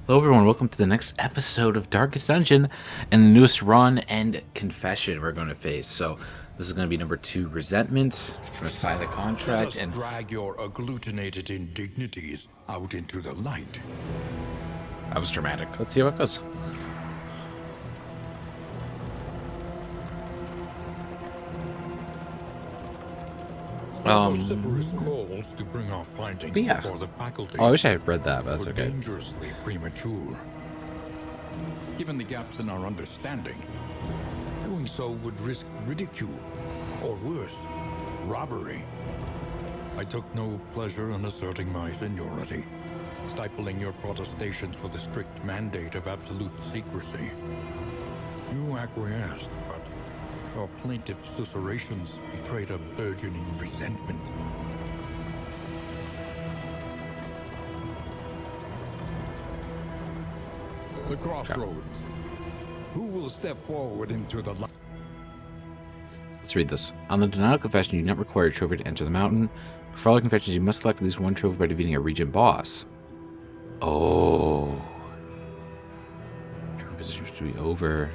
Hello everyone, welcome to the next episode of Darkest Dungeon and the newest run and confession we're going to face. So this is going to be number 2, Resentment. We're going to sign the Let contract us and... drag your agglutinated indignities out into the light. That was dramatic. Let's see how it goes. Vociferous calls to bring our findings before the faculty. Oh, I wish I had read that, but that's were okay. dangerously premature. Given the gaps in our understanding, doing so would risk ridicule, or worse, robbery. I took no pleasure in asserting my seniority, stifling your protestations with a strict mandate of absolute secrecy. You acquiesced, but your plaintive susurrations betrayed a burgeoning resentment. The crossroads. Who will step forward into the light? Let's read this. On the denial confession, you do not require a trophy to enter the mountain. For all the confessions, you must collect at least one trophy by defeating a region boss. Oh. Trophy seems to be over.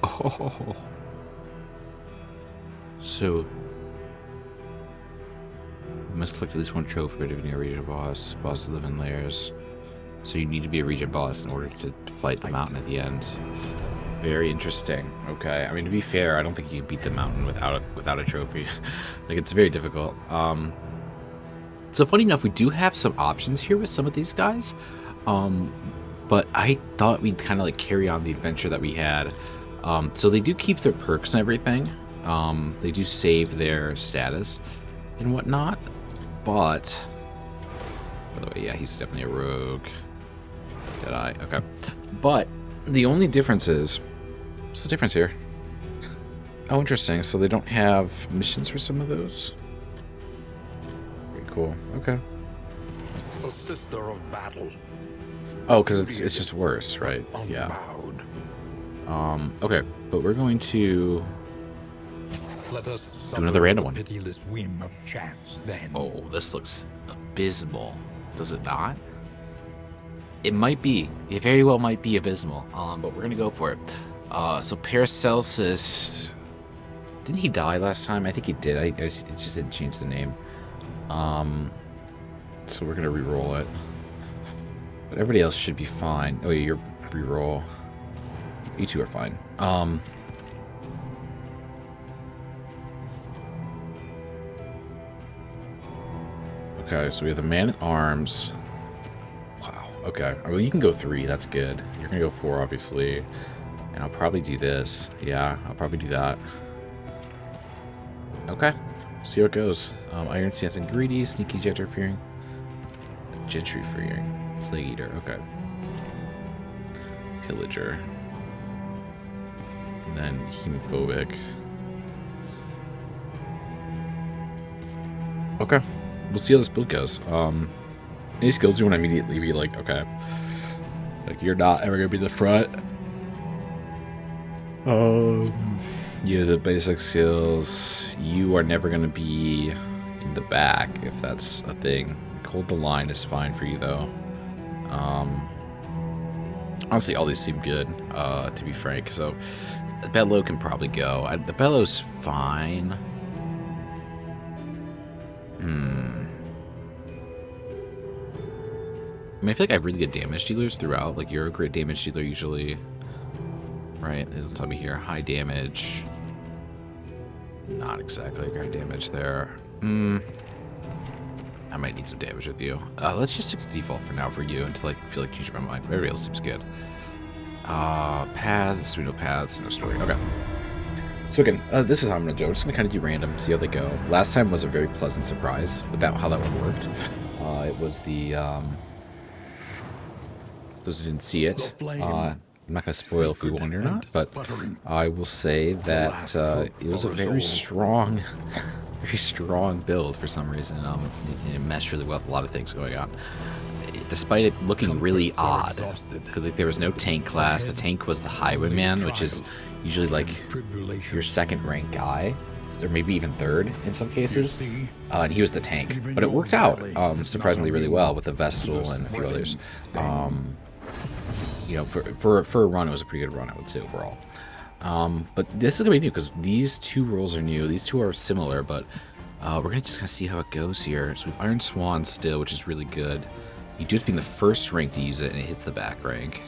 Oh. So, you must collect at least one trophy by defeating a region boss. Bosses live in layers. So you need to be a region boss in order to fight the mountain at the end. Very interesting. Okay, I mean, to be fair, I don't think you can beat the mountain without a trophy. Like, it's very difficult. So funny enough, we do have some options here with some of these guys. But I thought we'd kind of like carry on the adventure that we had. So they do keep their perks and everything. They do save their status and whatnot. But, by the way, yeah, he's definitely a rogue. Did I? Okay. But the only difference is, what's the difference here? Oh, interesting. So they don't have missions for some of those. Very cool. Okay. A sister of battle. Oh, because it's just worse, right? Yeah. Okay, but we're going to Let us do another random one. Pitiless whim of chance, then. Oh, this looks abysmal. Does it not? It might be. It very well might be abysmal. But we're gonna go for it. So Paracelsus, didn't he die last time? I think he did. I just didn't change the name. So we're gonna re-roll it. But everybody else should be fine. Oh yeah, you're re-roll. You two are fine. Okay, so we have the man-at-arms. Wow, okay. I mean, you can go 3, that's good. You're gonna go 4, obviously. And I'll probably do this. Yeah, I'll probably do that. Okay, see how it goes. Iron Stance and Greedy, Sneaky Gentry Fearing. Gentry Fearing. Plague Eater, okay. Pillager. And then Hemophobic. Okay. We'll see how this build goes. Any skills you want to immediately be like, okay, like you're not ever gonna be the front. You have the basic skills. You are never gonna be in the back if that's a thing. Hold the line is fine for you though. Honestly, all these seem good, to be frank. So the bellow can probably go. The bellow's fine. I mean, I feel like I have really good damage dealers throughout. Like, you're a great damage dealer usually. Right, it'll tell me here. High damage. Not exactly high damage there. I might need some damage with you. Let's just stick to default for now for you until I feel like changing my mind. Everybody else seems good. Paths. We know paths. No story. Okay. So again, this is how I'm going to do it. I'm just going to kind of do random, see how they go. Last time was a very pleasant surprise with that, how that one worked. It was the... those who didn't see it, I'm not going to spoil if we won or not, but I will say that it was a very strong build for some reason. It meshed really well with a lot of things going on. Despite it looking really odd, because like, there was no tank class. The tank was the highwayman, which is usually like your second rank guy. or maybe even third in some cases. see, And he was the tank, even but it your worked out belly is not surprisingly really immune well with the to Vestal the and a few others. sweating You know, for a run, it was a pretty good run, I would say overall. But this is gonna be new because these two roles are new. These two are similar, but we're gonna just kind of see how it goes here. So we have Iron Swan still, which is really good. You do have to be in the first rank to use it, and it hits the back rank.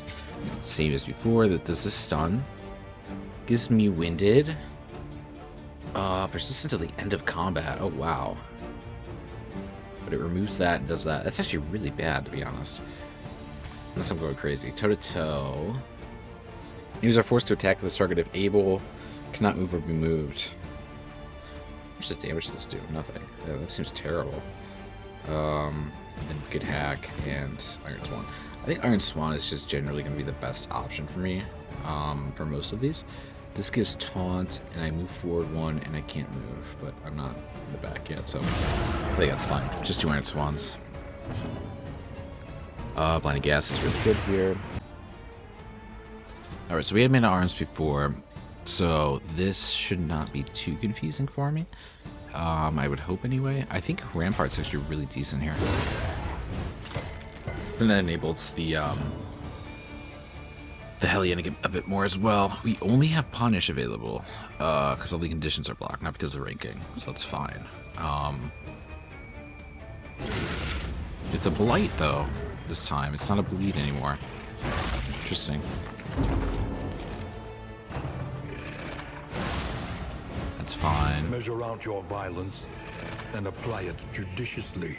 Same as before. That does this stun. Gives me Winded. Persistent to the end of combat. Oh wow. But it removes that and does that. That's actually really bad, to be honest. Unless I'm going crazy. Toe to toe. Enemies are forced to attack this target if able. Cannot move or be moved. How much does damage does this do? Nothing. Yeah, that seems terrible. Then Good Hack and Iron Swan. I think Iron Swan is just generally going to be the best option for me for most of these. This gives Taunt, and I move forward one, and I can't move, but I'm not in the back yet, so I think that's fine. Just 2 Iron Swans. Blinding Gas is really good here. Alright, so we had mana arms before, so this should not be too confusing for me. I would hope anyway. I think Rampart's actually really decent here. And that enables the Hellion a bit more as well. We only have Punish available because all the conditions are blocked, not because of ranking, so that's fine. It's a Blight though this time. It's not a Bleed anymore. Interesting. That's fine. Measure out your violence and apply it judiciously.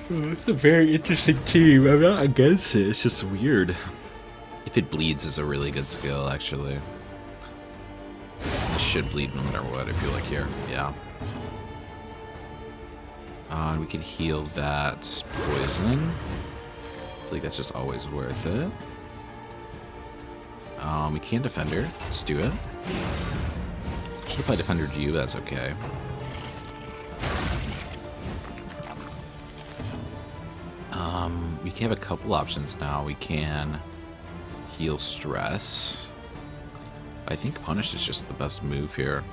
It's a very interesting team. I'm not against it. It's just weird. If it bleeds is a really good skill, actually. This should bleed no matter what, I feel like here. Yeah. We can heal that poison. I feel like that's just always worth it. We can Defender. Let's do it. Should apply Defender to you, but that's okay. We can have a couple options now. We can heal stress. I think Punish is just the best move here.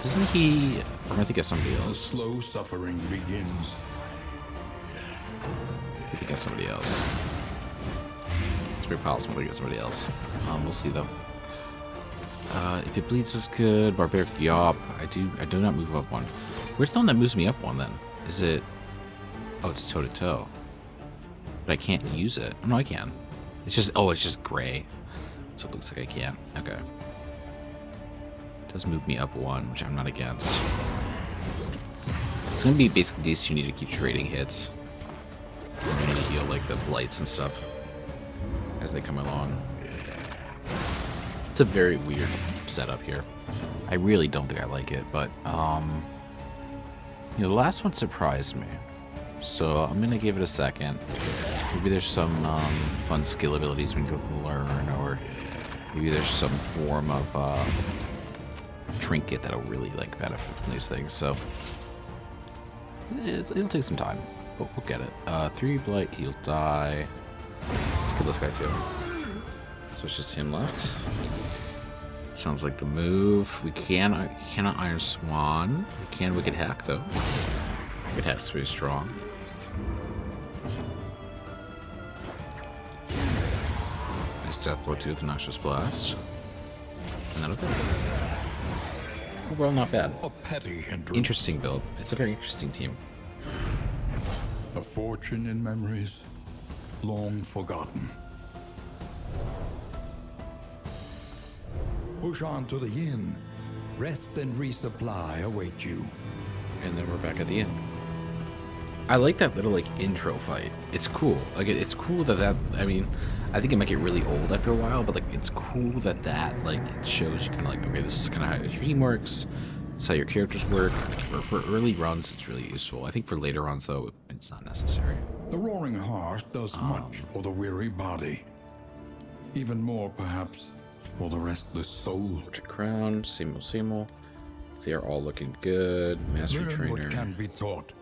Doesn't he... Or am I thinking of somebody else? Slow suffering begins. I think of somebody else. It's very possible to get somebody else. We'll see though. If it bleeds is good. Barbaric Yop. I do not move up one. Where's the one that moves me up one then? Is it... Oh, it's toe to toe. But I can't use it. Oh, no, I can. It's just... Oh, it's just gray. So it looks like I can't. Okay. It does move me up one, which I'm not against. It's gonna be basically these two need to keep trading hits. I need to heal like the blights and stuff as they come along. It's a very weird setup here. I really don't think I like it, but you know, the last one surprised me, so I'm gonna give it a second. Maybe there's some fun skill abilities we can learn, or maybe there's some form of trinket that'll really like benefit from these things. So it'll take some time, but we'll get it. 3 blight, he'll die. Let's kill this guy too. So it's just him left. Sounds like the move. We cannot Iron Swan. We can Wicked Hack though. Wicked Hack's pretty strong. Nice Death Blow too with the Noxious Blast. And that'll do. Overall, not bad. A petty hindrance. Interesting build. It's a very interesting team. A fortune in memories long forgotten. Push on to the inn. Rest and resupply await you. And then we're back at the inn. I like that little like intro fight. It's cool. Like it's cool that I mean, I think it might get really old after a while, but like it's cool that like it shows you kind of like, okay, this is kind of how your team works. It's how your characters work. For early runs, it's really useful. I think for later runs though, it's not necessary. The roaring heart does much for the weary body. Even more, perhaps, for the restless soul. Portrait Crown, same old, same old. They are all looking good. Master Learn Trainer. what can be taught.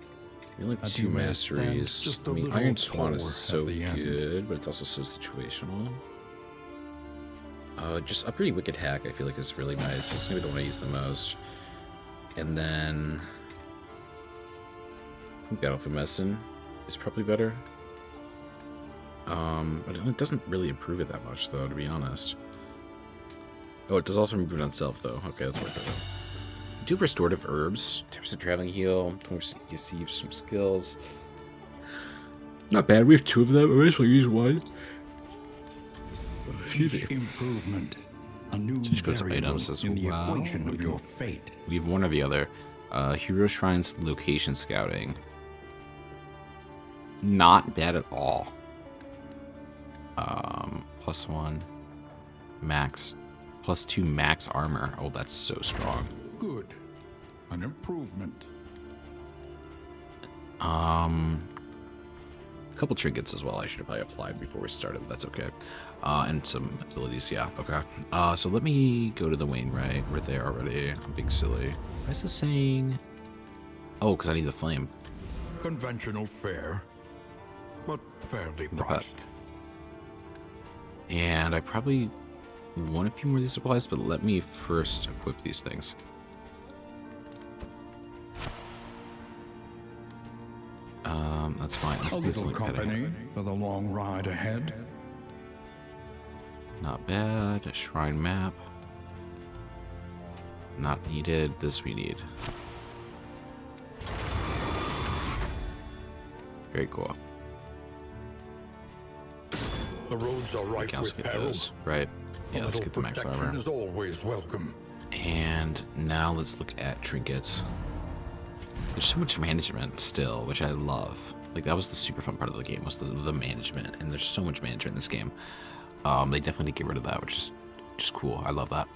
We only have That 2 you may masteries. stand just I a mean, little Iron Swan is taller so at the end. good, but it's also so situational. Just Upgrade Wicked Hack, I feel like is really nice. It's gonna be the one I use the most. And then I think Battlefield Medicine is probably better. But it doesn't really improve it that much, though, to be honest. Oh, it does also improve it on self, though. Okay, that's worth it. We do have Restorative Herbs, 10% Traveling Heal, 20% receive some skills. Not bad. We have 2 of them. I might as well use 1. Excuse Each me. improvement, a new Just goes to variable items as in the well. equation We of can- your fate. We have one or the other. Hero Shrines Location Scouting. Not bad at all. +1 max, +2 max armor. Oh, that's so strong. Good. An improvement. A couple trinkets as well. I should have probably applied before we started, but that's okay. And some abilities, yeah, okay. So let me go to the Wainwright. We're there already. I'm being silly. Why is this saying? Oh, because I need the flame. Conventional fare, but fairly priced. And I probably want a few more of these supplies, but let me first equip these things. That's fine. A little company for the long ride ahead. Not bad. A shrine map. Not needed. This we need. Very cool. The roads are We rife can also with get peril. those, right? Yeah, let's get the max protection armor. is always welcome. And now let's look at trinkets. There's so much management still, which I love. Like, that was the super fun part of the game, was the management. And there's so much management in this game. They definitely need to get rid of that, which is just cool. I love that.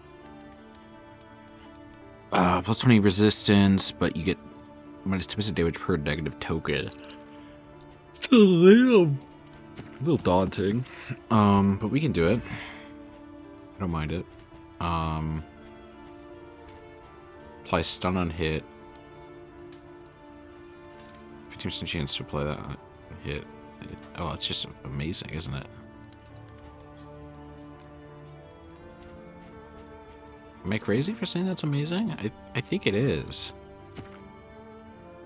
Plus 20 resistance, but you get minus 2% damage per negative token. It's a little daunting. But we can do it. I don't mind it. Apply stun on hit. 50% chance to apply that on hit. Oh, it's just amazing, isn't it? Am I crazy for saying that's amazing? I think it is.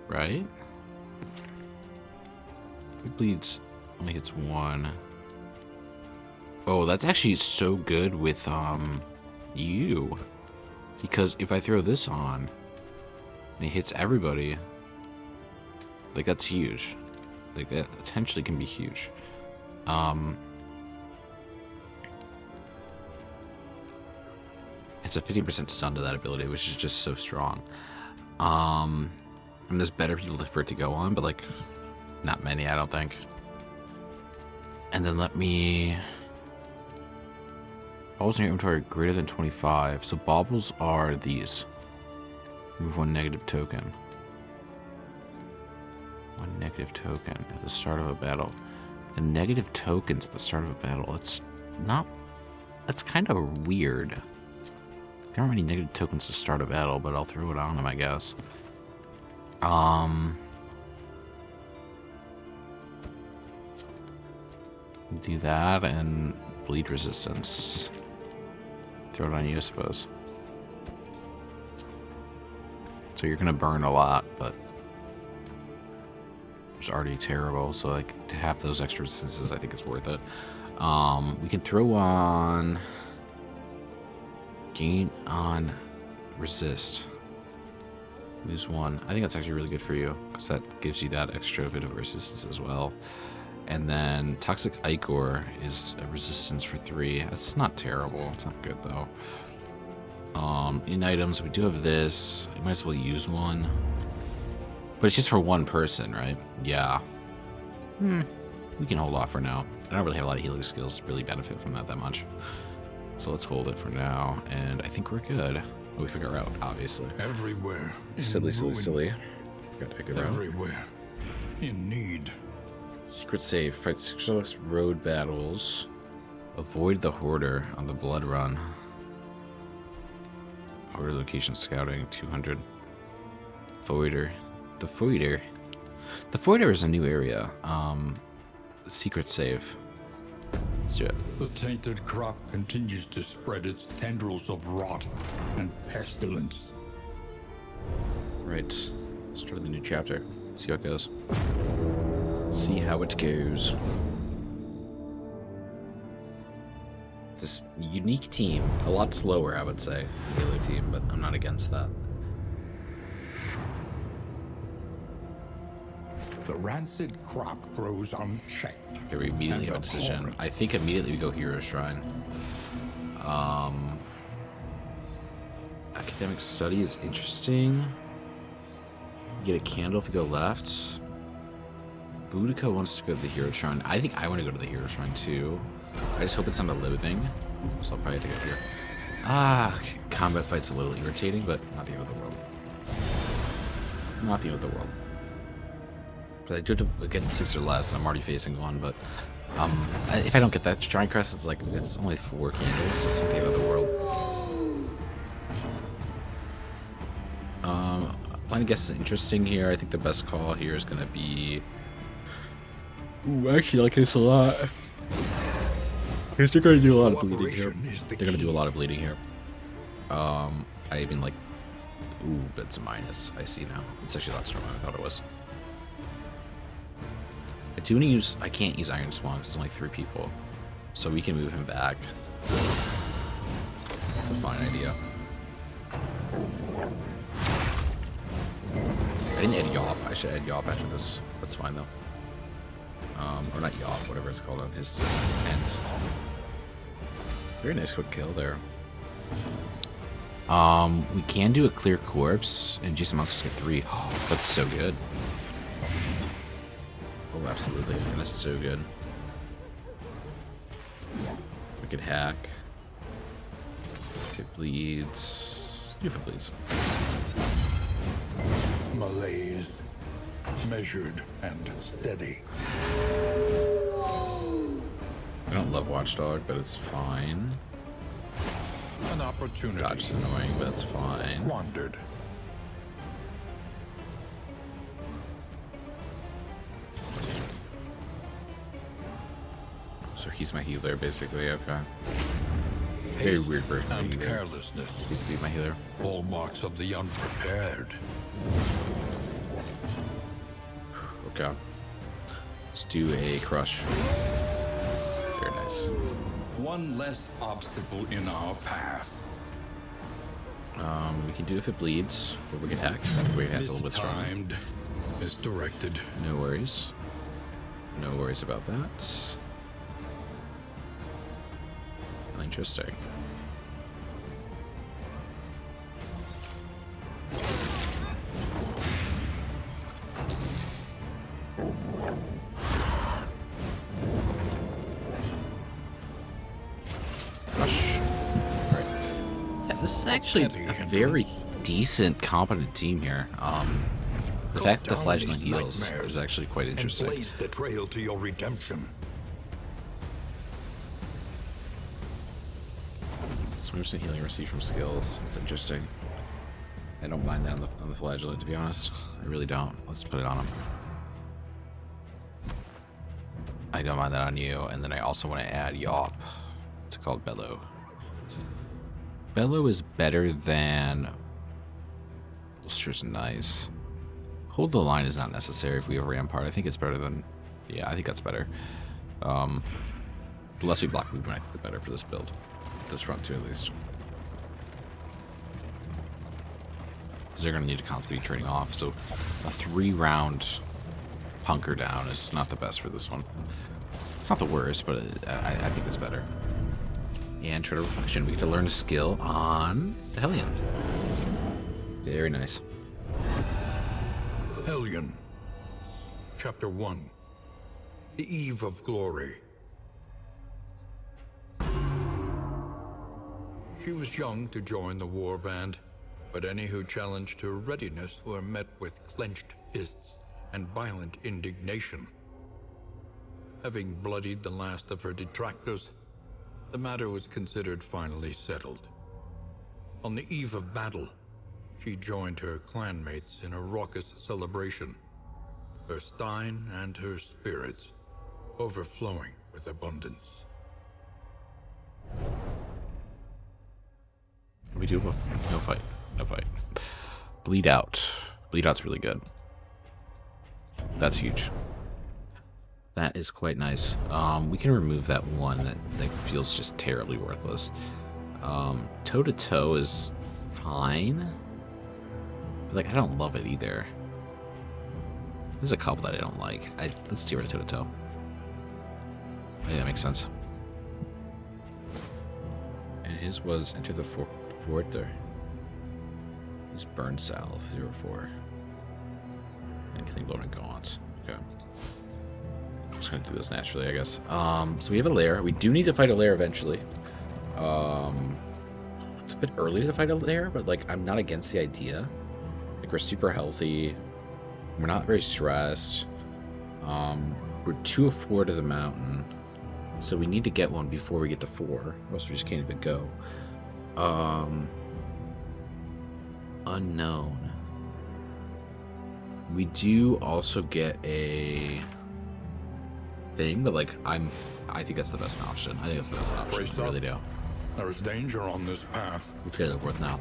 Right? It bleeds only hits 1. Oh, that's actually so good with you. Because if I throw this on and it hits everybody, like, that's huge. Like, that potentially can be huge. It's a 50% stun to that ability, which is just so strong. And there's better people for it to go on, but, like, not many, I don't think. And then let me... Baubles in your inventory are greater than 25. So baubles are these. Remove 1 negative token. 1 negative token at the start of a battle. The negative tokens at the start of a battle. It's not... That's kind of weird. There aren't many negative tokens to start a battle, but I'll throw it on them, I guess. Do that and bleed resistance. Throw it on you, I suppose. So you're gonna burn a lot, but it's already terrible. So, like, to have those extra resistances, I think it's worth it. We can throw on gain on resist. Lose 1. I think that's actually really good for you because that gives you that extra bit of resistance as well. And then Toxic Ichor is a resistance for 3. That's not terrible. It's not good though. In items, we do have this. You might as well use 1. But it's just for 1 person, right? Yeah. We can hold off for now. I don't really have a lot of healing skills to really benefit from that much. So let's hold it for now. And I think we're good. Oh, we figure out, obviously. Everywhere. Silly. Got to figure out. Everywhere. In need. Secret save. Fight success road battles. Avoid the Hoarder on the Blood Run. Hoarder location scouting 200. Foider. The Foider. The Void is a new area. Secret save. Let's do it. The tainted crop continues to spread its tendrils of rot and pestilence. Right. Start the new chapter. See how it goes. See how it goes. This unique team. A lot slower, I would say, than the other team, but I'm not against that. The rancid crop grows unchecked. Okay, we immediately have a decision. abhorrent. I think immediately we go Hero Shrine. Academic study is interesting. You get a candle if you go left. Boudica wants to go to the Hero Shrine. I think I want to go to the Hero Shrine too. I just hope it's not a loathing. So I'll probably have to go here. Combat fight's a little irritating, but not the end of the world. Not the end of the world. But I do have to get 6 or less, and I'm already facing one, but if I don't get that Shrine Crest, it's only 4 candles. It's not the end of the world. Blind Guess is interesting here. I think the best call here is gonna be... Ooh, I actually like this a lot. Because they're gonna do a lot of bleeding here. They're gonna do a lot of bleeding here. I even like... Ooh, but it's a minus. I see now. It's actually a lot stronger than I thought it was. I do want to use... I can't use Iron Swan because it's only 3 people. So we can move him back. It's a fine idea. I didn't add Yawp. I should add Yawp after this. That's fine though. Or not Yawp, whatever it's called on his end. Very nice quick kill there. We can do a clear corpse and Jason Monsters get 3. Oh, that's so good. Oh, absolutely. That is so good. We could hack. If it bleeds. If it bleeds. Malaise, measured and steady. I don't love Watchdog, but it's fine. An opportunity Dodge is annoying, but it's fine. squandered. So he's my healer, basically. Okay. Very Haste weird version of and healer. carelessness, He's to be my healer. hallmarks of the unprepared. Okay. Let's do a crush. Very nice. One less obstacle in our path. We can do if it bleeds, or we can hack. I think we can hack's a little bit stronger. Mistimed, misdirected. No worries. No worries about that. Interesting. Rush. Right. Yeah, this is actually a very decent, competent team here. The fact that the flagellant heals is actually quite interesting. And blaze the trail to your redemption. Swimmers and healing received from skills. It's interesting. I don't mind that on the flagellant, to be honest. I really don't. Let's put it on him. I don't mind that on you, and then I also want to add Yawp. It's called Bellow. Bellow is better than... Bolster's nice. Hold the line is not necessary if we have Rampart. I think it's better than... Yeah, I think that's better. The less we block movement, I think the better for this build. This front two, at least. Because they're going to need to constantly be trading off, so a 3-round punker down is not the best for this one. It's not the worst, but I think it's better. And Tread of Reflection, we get to learn a skill on the Hellion. Very nice. Hellion. Chapter 1. The Eve of Glory. She was young to join the warband, but any who challenged her readiness were met with clenched fists and violent indignation. Having bloodied the last of her detractors, the matter was considered finally settled. On the eve of battle, she joined her clanmates in a raucous celebration. her stein and her spirits, overflowing with abundance. We do have no fight. No fight. Bleed out. Bleed out's really good. That's huge. That is quite nice. We can remove that one that feels just terribly worthless. Toe-to-toe is fine. But, like, I don't love it either. There's a couple that I don't like. Let's get rid of toe-to-toe. Yeah, that makes sense. And his was enter the fort or his burn salve 04. And clean blown and gaunt. Okay. I'm just gonna do this naturally, I guess. So we have a lair. We do need to fight a lair eventually. It's a bit early to fight a lair, but like I'm not against the idea. Like we're super healthy. We're not very stressed. We're 2 of 4 to the mountain. So we need to get one before we get to 4, or else we just can't even go. Unknown. We do also get a thing, but like I think that's the best option. I think that's the best option. Brace I really up. do. There is danger on this path. Let's get it over with now.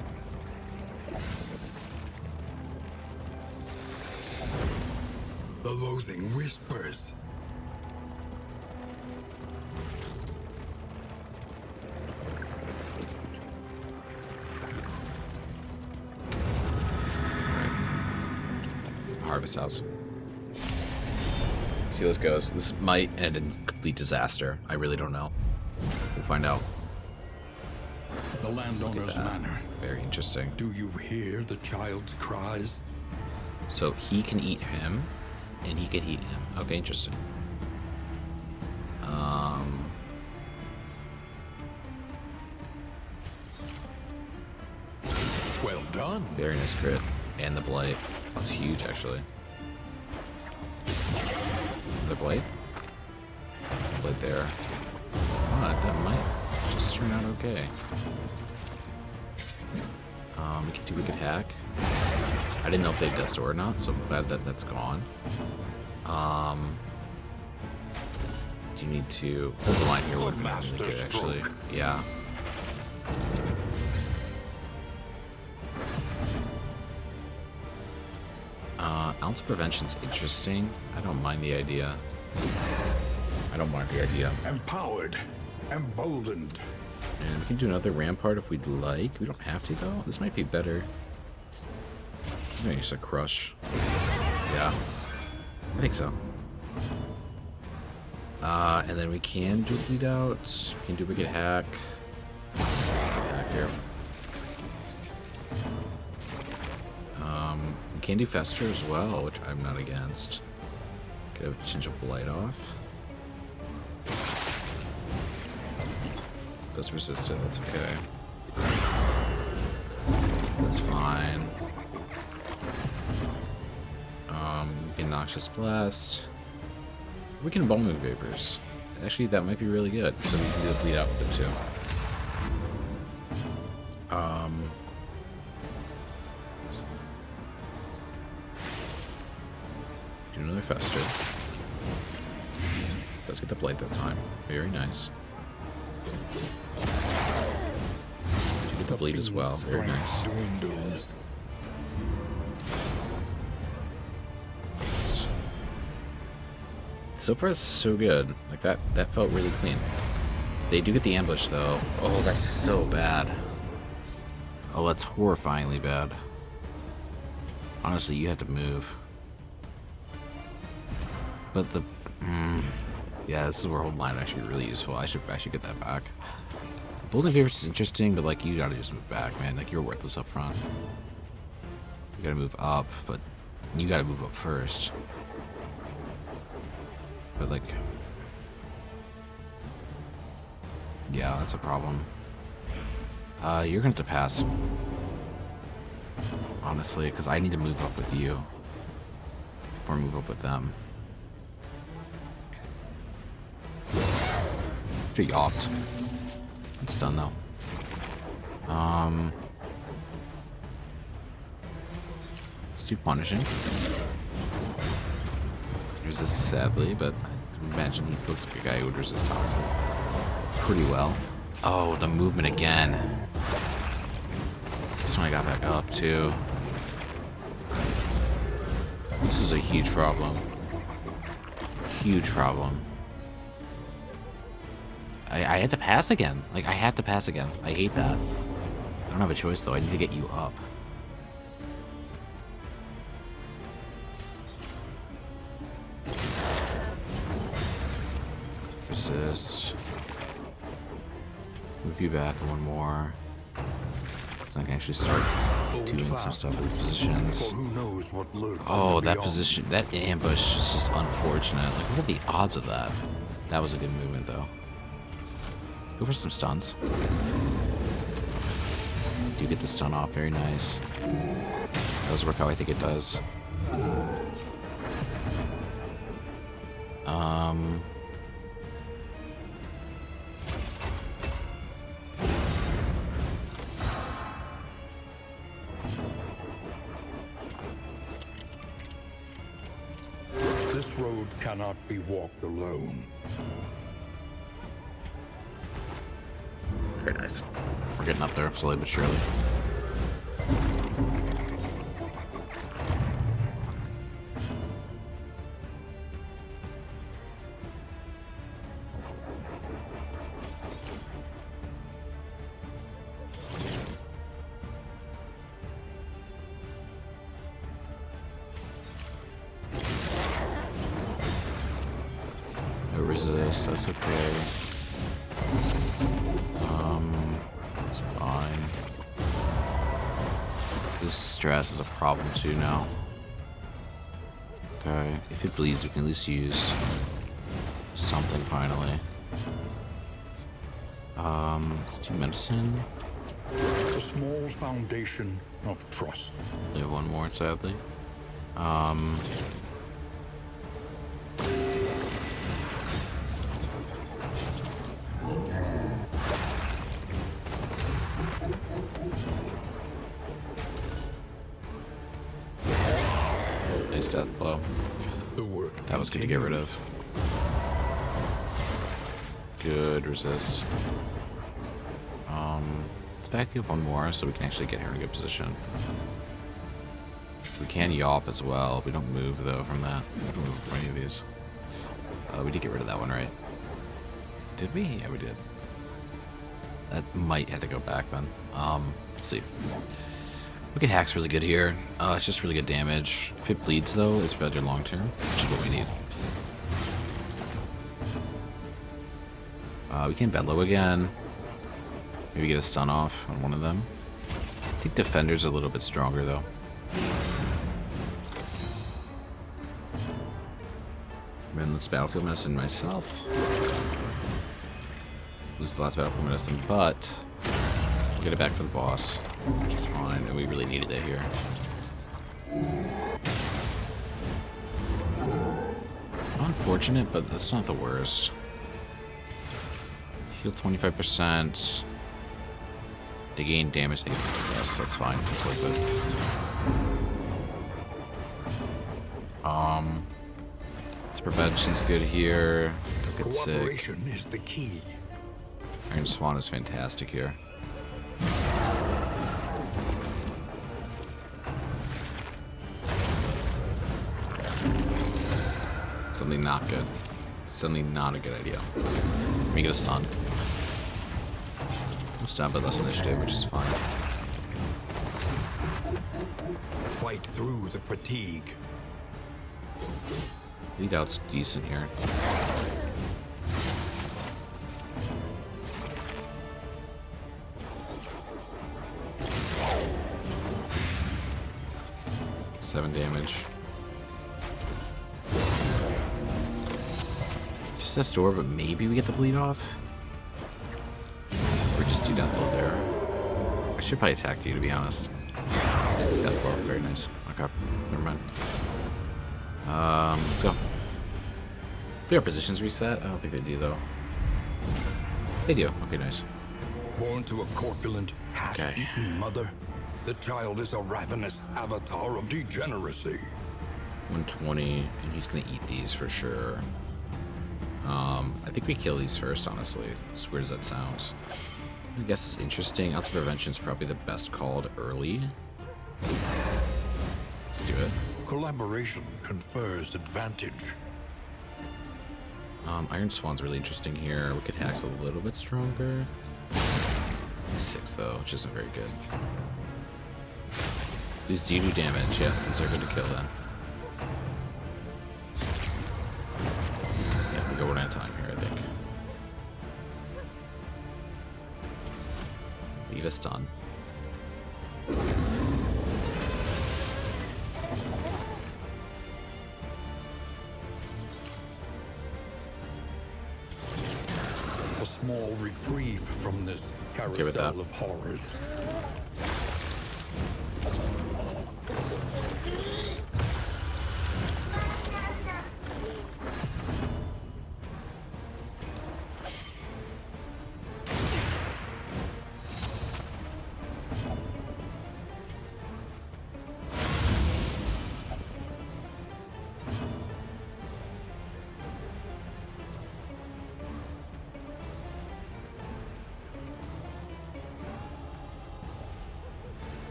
The loathing whispers. Harvest house. See how this goes. This might end in complete disaster. I really don't know. We'll find out. The landowner's manor. Very interesting. Do you hear the child's cries? So he can eat him, and he can eat him. Okay, interesting. Well done. Very nice crit. And the blight. That's huge, actually. The blight? Blight there. That might just turn out okay. We can do wicked hack. I didn't know if they had Death Door or not, so I'm glad that that's gone. Do you need to hold the line here? Would have been really good, actually. Yeah. Ounce prevention's interesting. I don't mind the idea. Empowered. Emboldened. And we can do another rampart if we'd like. We don't have to, though. This might be better. Maybe just a crush. Yeah. I think so. And then we can do bleed out. We can do wicked hack. Hack here. We can do fester as well, which I'm not against. Could have potential blight off. That's resistant, that's okay. That's fine. We can Noxious Blast. We can Embalming Vapors. Actually, that might be really good, so we can do the bleed out with it too. Do another Fester. Let's get the blight that time. Very nice. You get the bleed as well. Very nice. So far, it's so good. Like that felt really clean. They do get the ambush though. Oh, that's so bad. Oh, that's horrifyingly bad. Honestly, you have to move. But the yeah, this is where hold line actually really useful. I should get that back. Golden Vapors is interesting, but like you gotta just move back, man. Like you're worthless up front. You gotta move up, but you gotta move up first. But like, yeah, that's a problem. You're gonna have to pass, honestly, because I need to move up with you before I move up with them. Pretty opt. It's done though. Let's do punishing. resist, sadly, but I imagine he looks like a guy who would resist toxic pretty well. Oh, the movement again. This one I got back up too. This is a huge problem. Huge problem. I had to pass again. Like, I have to pass again. I hate that. I don't have a choice though. I need to get you up. Resist. Move you back one more. So I can actually start doing some stuff with positions. Oh, that position, that ambush is just unfortunate. Like, what are the odds of that? That was a good movement though. Let's go for some stuns. Do get the stun off, very nice. Does work how I think it does. This road cannot be walked alone. Very nice. We're getting up there slowly but surely. No resist, that's okay. It's fine. This stress is a problem too now. Okay, if it bleeds, we can at least use something finally. Let's do medicine. A small foundation of trust. We have one more, sadly. Nice death blow. The work That was good to get rid of. Good resist. Let's back you up one more so we can actually get her in a good position. We can yawp as well. We don't move though from that. We don't move from any of these. We did get rid of that one, right? Did we? Yeah, we did. That might have to go back then. Let's see. Look at Hack's really good here. It's just really good damage. If it bleeds though, it's better long term, which is what we need. We can bed low again. Maybe get a stun off on one of them. I think Defender's a little bit stronger though. Then let's Battlefield Medicine myself. Lose the last Battlefield Medicine, but we'll get it back for the boss, which is fine, and we really needed it here. Unfortunate, but that's not the worst. Heal 25%. They gain damage, they get yes, that's fine. That's worth it. This prevention's good here. Don't get sick. Cooperation is the key. Iron Swan is fantastic here. Something not good. Suddenly not a good idea. Let me get a stun. I'm stunned, but less initiative, which is fine. Fight through the fatigue. Lead out's decent here. Seven damage. Just a store, but maybe we get the bleed off. Or just do death blow there. I should probably attack you, to be honest. Death blow, very nice. Okay, never mind. Let's go. Do our positions reset? I don't think they do though. They do. Okay, nice. Born to a corpulent, half-eaten mother, the child is a ravenous avatar of degeneracy. 120, and he's gonna eat these for sure. I think we kill these first, honestly. As weird as that sounds. I guess it's interesting. Ounce of Prevention is probably the best called early. Let's do it. Collaboration confers advantage. Iron Swan's really interesting here. Wicked Hack's a little bit stronger. 6 though, which isn't very good. These do damage, yeah, these are good to kill then. Yeah, we go one at a time here, I think. Lead a stun. A small reprieve from this carousel of horrors.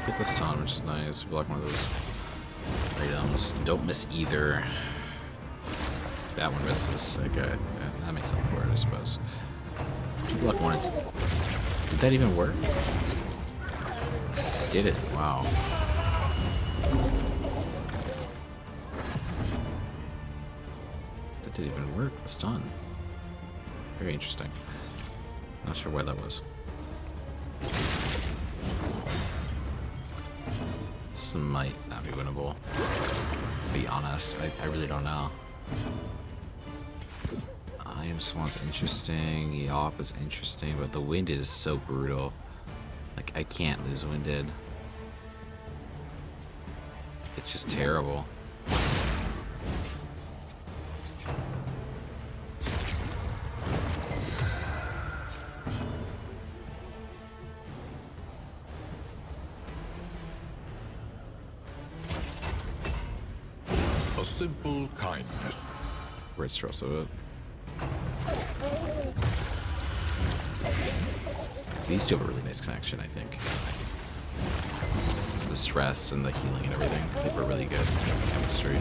Get the stun, which is nice. Block one of those items. Don't miss either. That one misses. Okay, that makes up for it, I suppose. Block one. Did that even work? Did it? Wow. That didn't even work. The stun. Very interesting. Not sure why that was. This might not be winnable. To be honest, I really don't know. Iron Swan's interesting, Yawp is interesting, but the Winded is so brutal. Like, I can't lose Winded. It's just terrible. A simple kindness. Great stress of it. These two have a really nice connection, I think. The stress and the healing and everything, I think we're really good chemistry.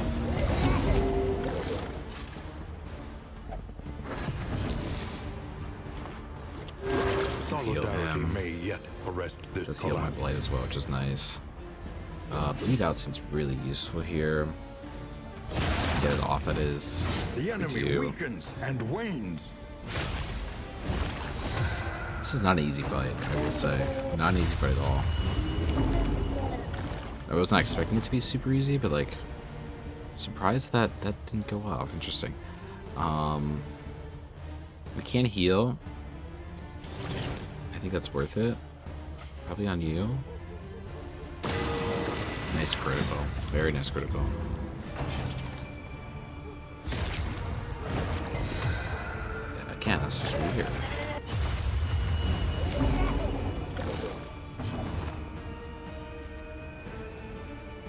Solidarity may yet arrest this Does heal my blight as well, which is nice. Bleed out seems really useful here. Get it off at his. The enemy weakens and wanes. This is not an easy fight, I will say. Not an easy fight at all. I was not expecting it to be super easy, but like, surprised that that didn't go off. Interesting. We can heal. I think that's worth it. Probably on you. Nice critical. Very nice critical. Yeah, I can't. That's just weird.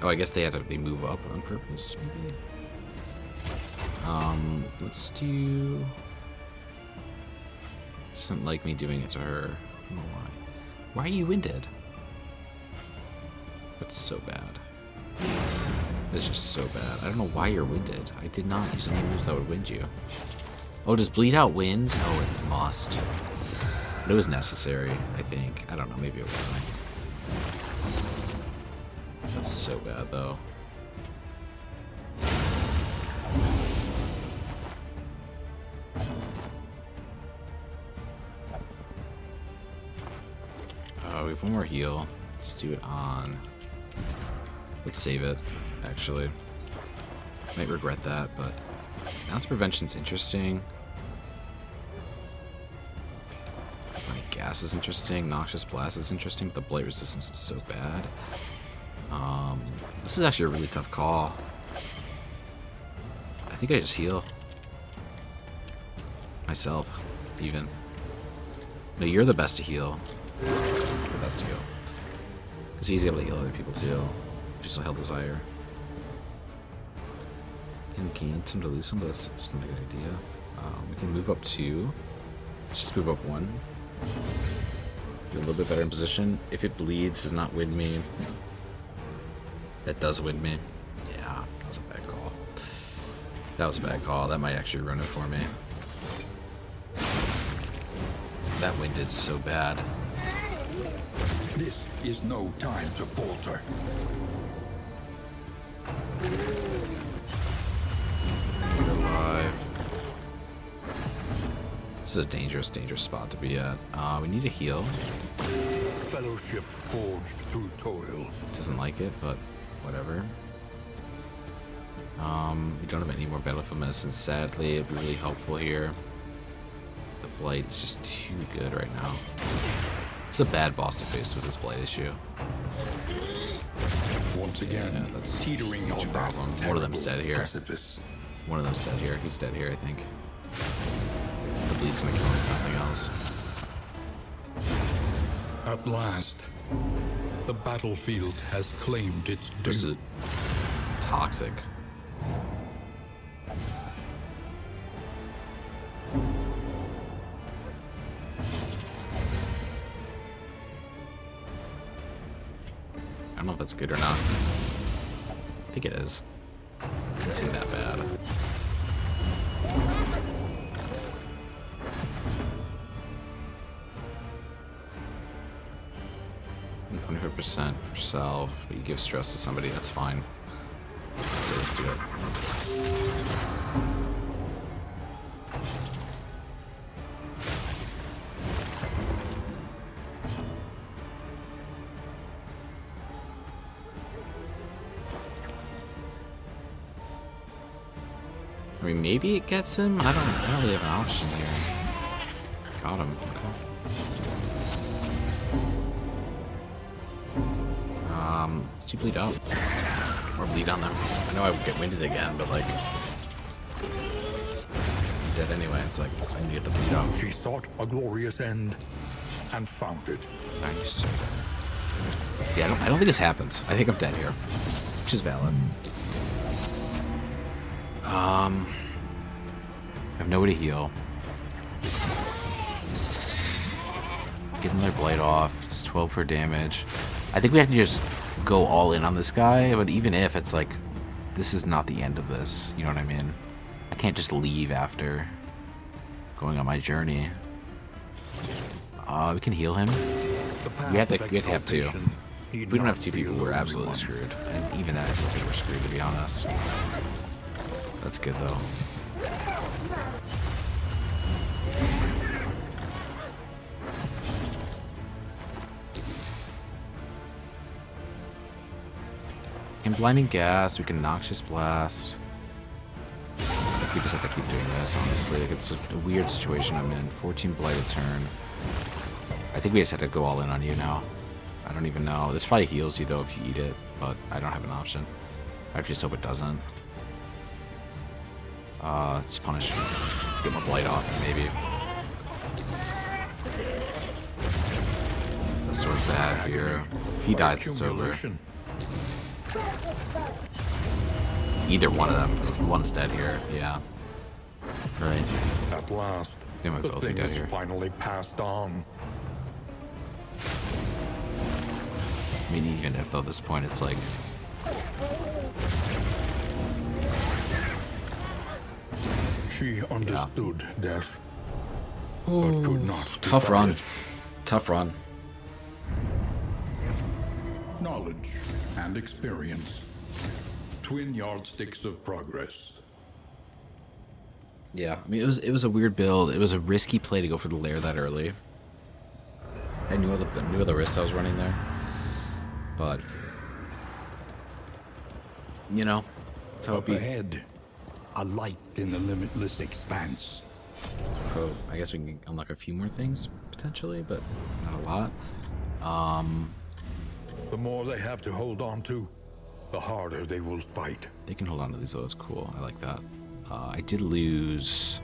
Oh, I guess they move up on purpose, maybe. Let's do. Doesn't like me doing it to her. I don't know why. Why are you winded? That's so bad. That's just so bad. I don't know why you're winded. I did not use any moves that would wind you. Oh, does bleed out wind? Oh, it must. But it was necessary, I think. I don't know. Maybe it wasn't. That's so bad, though. We have one more heal. Let's do it on. Let's save it, actually. Might regret that, but Ounce Prevention's interesting. My gas is interesting. Noxious blast is interesting. But the blight resistance is so bad. This is actually a really tough call. I think I just heal myself, even. No, you're the best to heal. The best to heal. Because he's able to heal other people too. Just a hell desire. We can gain some to lose some, but that's just not a good idea. We can move up 2. Let's just move up 1. Get a little bit better in position. If it bleeds, does not win me. That does win me. Yeah, that was a bad call. That was a bad call. That might actually ruin it for me. That wind did so bad. This is no time to falter. You're alive. This is a dangerous, dangerous spot to be at. We need a heal. Fellowship forged through toil. Doesn't like it, but whatever. We don't have any more battlefield medicine, sadly. It'd be really helpful here. The blight is just too good right now. It's a bad boss to face with this blight issue. Once again, yeah, that's teetering a on huge that problem. One of them's dead here. precipice. One of them's dead here. He's dead here, I think. The bleed's gonna kill him, if nothing else. At last, the battlefield has claimed its This is due. toxic. I don't know if that's good or not. I think it is. Doesn't seem that bad. And 25% for self, but you give stress to somebody, that's fine. So let's do it. I mean, maybe it gets him? I don't really have an option here. Got him. Okay. Let's do bleed out. Or bleed on them. I know I would get winded again, but like... dead anyway, it's like, I need to get the bleed out. She sought a glorious end and found it. Nice. Yeah, I don't think this happens. I think I'm dead here. Which is valid. I have nowhere to heal. Get another blight off. It's 12 per damage. I think we have to just go all in on this guy, but even if, it's like, this is not the end of this. You know what I mean? I can't just leave after going on my journey. We can heal him. We have to have 2. If we don't have 2 people, we're absolutely screwed. And even that, I still think we're screwed, to be honest. That's good, though. In blinding gas, we can noxious blast. I think we just have to keep doing this, honestly. Like, it's a weird situation I'm in. 14 blight a turn. I think we just have to go all in on you now. I don't even know. This probably heals you though if you eat it, but I don't have an option. I just hope it doesn't. Just punish. Get my blight off, maybe. That's sort of bad here. If he dies, it's over. Either one of them. One's dead here. Yeah. Right. At last, They might the both be thing dead is here. finally passed on. I mean, even if at this point it's like... She understood death, but could not. Tough defy run. it. Tough run. Knowledge and experience. Twin yardsticks of progress. Yeah, I mean, it was a weird build. It was a risky play to go for the lair that early. I knew all the risks I was running there, but you know, that's how it Up be. ahead, a light in the limitless expanse. Oh, I guess we can unlock a few more things potentially, but not a lot. The more they have to hold on to, the harder they will fight. They can hold on to these, though. It's cool. I like that. I did lose...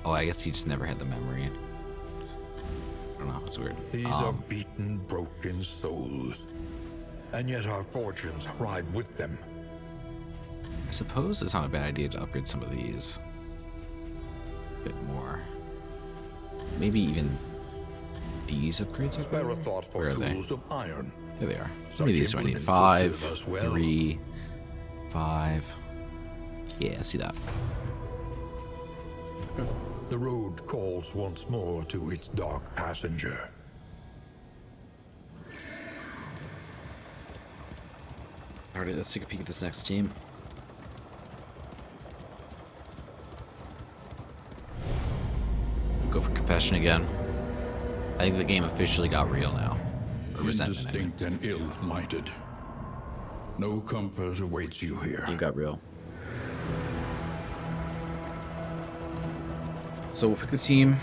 Oh, I guess he just never had the memory. I don't know. It's weird. These are beaten, broken souls. And yet our fortunes ride with them. I suppose it's not a bad idea to upgrade some of these a bit more. Maybe even these upgrades. Spare a thought for tools of iron. There they are. Such Maybe these. So I need implements 5, will serve us well. 3, 5. Yeah, let's see that. The road calls once more to its dark passenger. Alright, let's take a peek at this next team. Go for compassion again. I think the game officially got real now. Or resentment, I mean. Indistinct and ill-lighted. No comfort awaits you here. You got real. So we'll pick the team,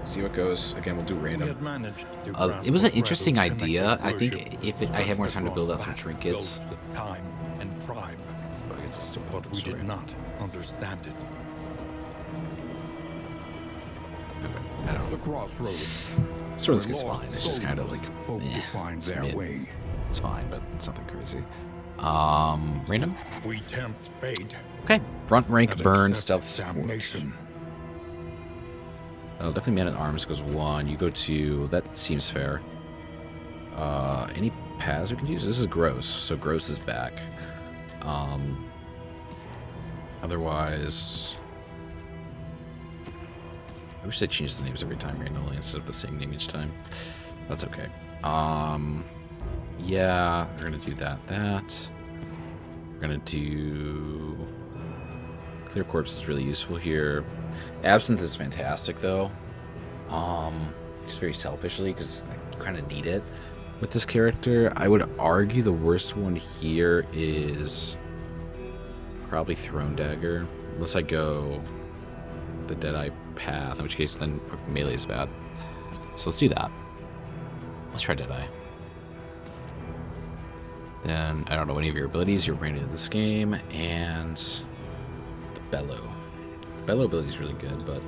see what goes. Again, we'll do random. It was an interesting idea. I think if I had more time to build out some trinkets. Time and tribe. But I guess it's still But we did not understand it. Okay, I don't know. The crossroads. Sort of this game's fine. It's just kind of like, to find their way. It's fine, but it's nothing crazy. Random. We tempt fate. Okay, front rank, and burn, accept stealth, damnation. Oh, definitely man at arms goes 1. You go 2. That seems fair. Any paths we can use? This is gross, so gross is back. Otherwise, I wish they changed the names every time randomly instead of the same name each time. That's okay. Yeah, we're gonna do that. We're gonna do Clear Corpse is really useful here. Absinthe is fantastic though. Just very selfishly because you kind of need it with this character. I would argue the worst one here is probably Throne Dagger, unless I go the Deadeye path, in which case then melee is bad. So let's do that. Let's try Deadeye. Then I don't know any of your abilities. You're brand new to this game, and the Bellow. The Bellow ability is really good, but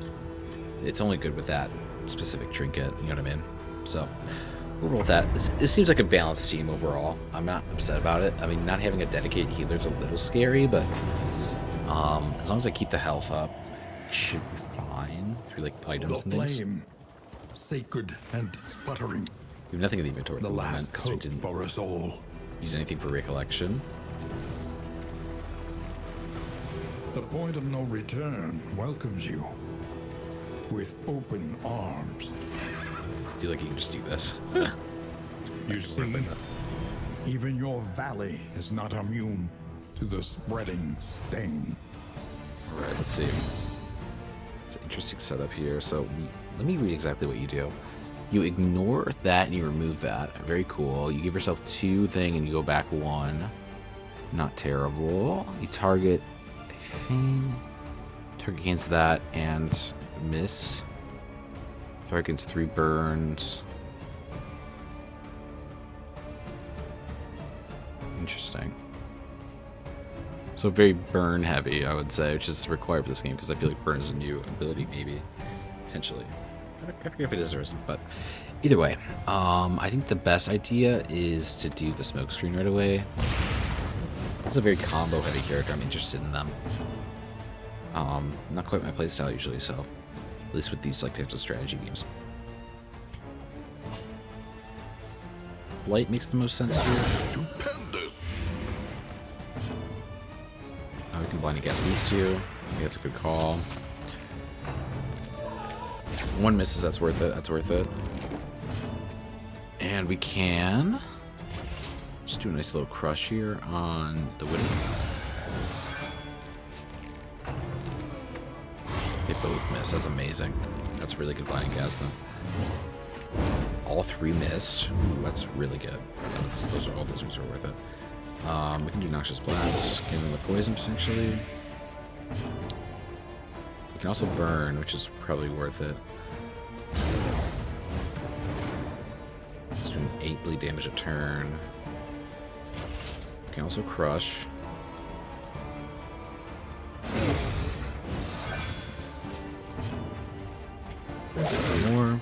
it's only good with that specific trinket. You know what I mean? So we'll roll with that. This seems like a balanced team overall. I'm not upset about it. I mean, not having a dedicated healer is a little scary, but as long as I keep the health up, it should be fine through like items and things. Flame, sacred and sputtering. We have nothing in the inventory at The the moment last because we hope didn't for us all. use anything for recollection. The point of no return welcomes you with open arms. I feel like you can just do this. You see, even your valley is not immune to the spreading stain. Alright, let's see. It's an interesting setup here. So let me read exactly what you do. You ignore that and you remove that. Very cool. You give yourself 2 thing and you go back 1. Not terrible. You target a thing. Target against that and miss. Target against 3 burns. Interesting. So very burn heavy, I would say, which is required for this game because I feel like burn is a new ability, maybe, potentially. I forget if it is or isn't, but either way, I think the best idea is to do the smoke screen right away. This is a very combo heavy character. I'm interested in them. Not quite my playstyle usually, so at least with these like types of strategy games. Blight makes the most sense here. We can blind guess these 2. I think that's a good call. 1 misses, that's worth it. That's worth it. And we can just do a nice little crush here on the Widow. They both miss. That's amazing. That's really good blinding gas, then. All 3 missed. Ooh, that's really good. All those ones are worth it. We can do Noxious Blast, give them the poison potentially. We can also burn, which is probably worth it. doing 8 bleed damage a turn. Can also crush. Some more.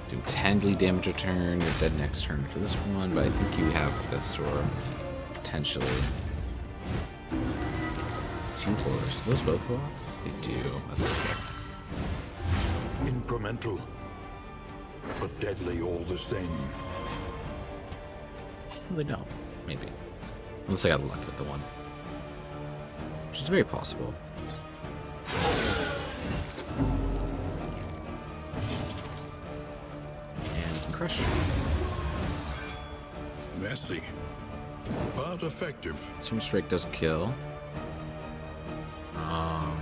Do 10 bleed damage a turn. You're dead next turn for this one, but I think you have Death's Door potentially. 2 cores. Do those both go off? They do. That's okay. Incremental, but deadly all the same. Well, they don't. Maybe. Unless I got lucky with the one. Which is very possible. And you can crush. Messy, but effective. Swing Strike does kill. I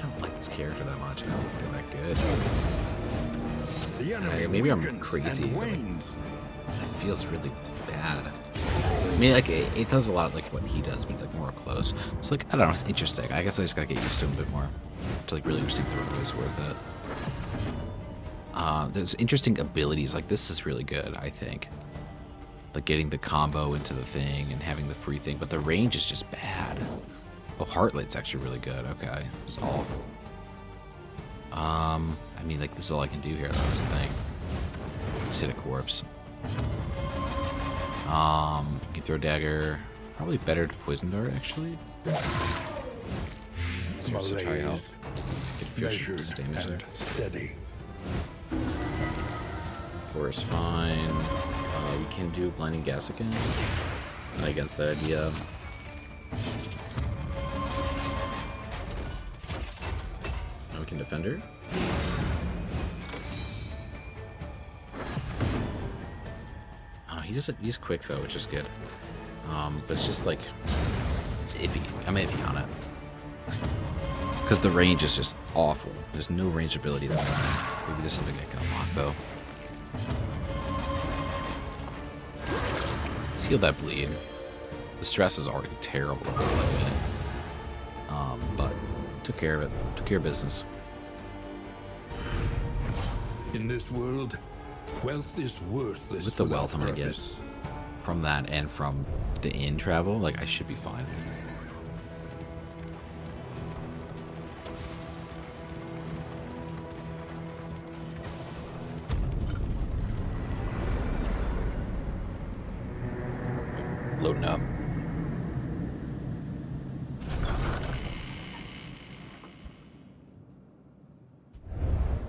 don't like this character that much. I don't think they're that good. The enemy Maybe I'm weakens crazy, and but, like, wanes. it feels really bad. I mean, like, it does a lot like what he does, but like more up close. It's like, I don't know, it's interesting. I guess I just gotta get used to him a bit more to like really understand the roguelikes worth it. There's interesting abilities. Like, this is really good, I think. Like getting the combo into the thing and having the free thing, but the range is just bad. Oh, Heartlight's actually really good. Okay, it's all. I mean, like, this is all I can do here. That's the thing. Just hit a corpse. You can throw dagger. Probably better to poison dart, actually. Let's try help. Did Measured damage there. and steady. 4 is fine. We can do blinding gas again. Not against that idea. Now we can defend her. He's quick though, which is good. But it's just like, it's iffy. I'm iffy on it because the range is just awful. There's no range ability that maybe there's something I can unlock though. Let's heal that bleed. The stress is already terrible. But took care of it. Took care of business. In this world, wealth is worthless. With the wealth I'm gonna get purpose. from that and from the inn travel, like, I should be fine. Loading up.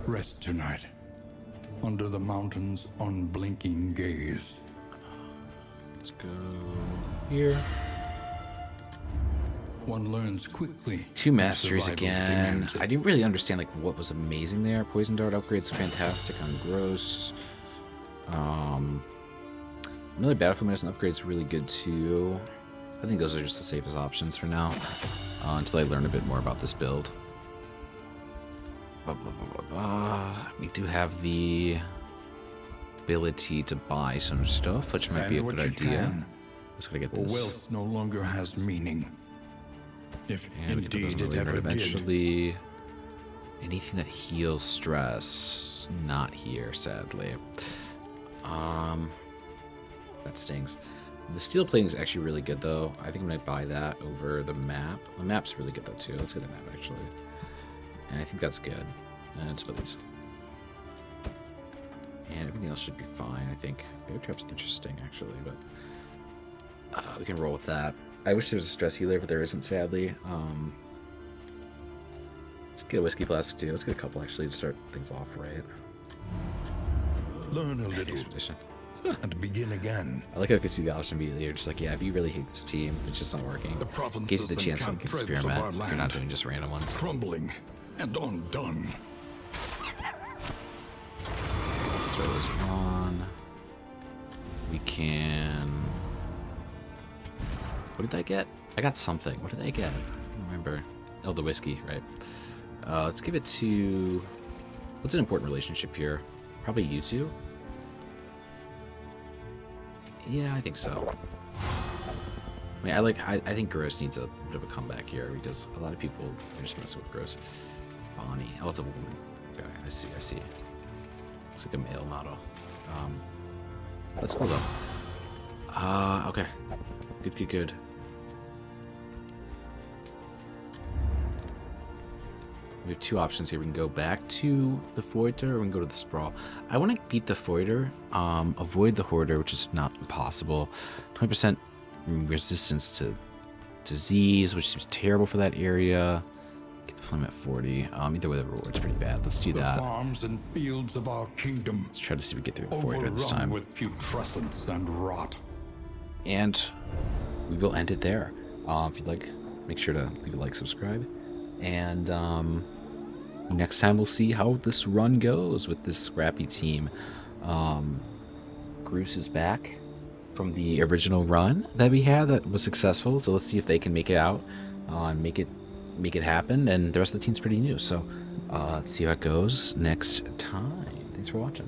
Rest tonight, under the mountain's unblinking gaze. Let's go here. One learns quickly. 2 masteries survival again. demands it. I didn't really understand like what was amazing there. Poison dart upgrade's fantastic on gross. Another battlefield medicine upgrade's really good too. I think those are just the safest options for now, until I learn a bit more about this build. Blah, blah, blah, blah, blah. We do have the ability to buy some stuff, which might be a Spend good what you idea. can, Just gotta get for this. wealth no longer has meaning. If And we can put those indeed in the it labor ever did. eventually. Anything that heals stress, not here, sadly. That stings. The steel plating is actually really good, though. I think I'm gonna buy that over the map. The map's really good though too. Let's get the map actually, and I think that's good. And it's about these. And everything else should be fine, I think. Bear Trap's interesting, actually, but we can roll with that. I wish there was a stress healer, but there isn't, sadly. Let's get a whiskey flask, too. Let's get a couple, actually, to start things off right. Learn a little Expedition. and begin again. I like how I could see the option immediately. You're just like, yeah, if you really hate this team, it's just not working. The In provinces case of the and chance that you can cantreds of experiment, our if you're not land, doing just random ones. crumbling and undone. Throw those on. We can... What did I get? I got something. What did I get? I don't remember. Oh, the whiskey, right. Let's give it to... What's an important relationship here? Probably you two? Yeah, I think so. I mean, I think Gross needs a bit of a comeback here, because a lot of people are just messing with Gross. Bonnie. Oh, it's a woman. Okay, I see. It's like a male model. That's cool though. Okay. Good. We have two options here. We can go back to the Foiter, or we can go to the Sprawl. I want to beat the Foiter, avoid the Hoarder, which is not impossible. 20% resistance to disease, which seems terrible for that area. Get the flame at 40. Either way, the reward's pretty bad. Let's do that. The farms and fields of our kingdom. Let's try to see if we get through the Foiter this time. With putrescence and rot. And we will end it there. If you'd like, make sure to leave a like, subscribe, and next time we'll see how this run goes with this scrappy team. Groose is back from the original run that we had that was successful, so let's see if they can make it out and make it happen. And the rest of the team's pretty new, so let's see how it goes next time. Thanks for watching.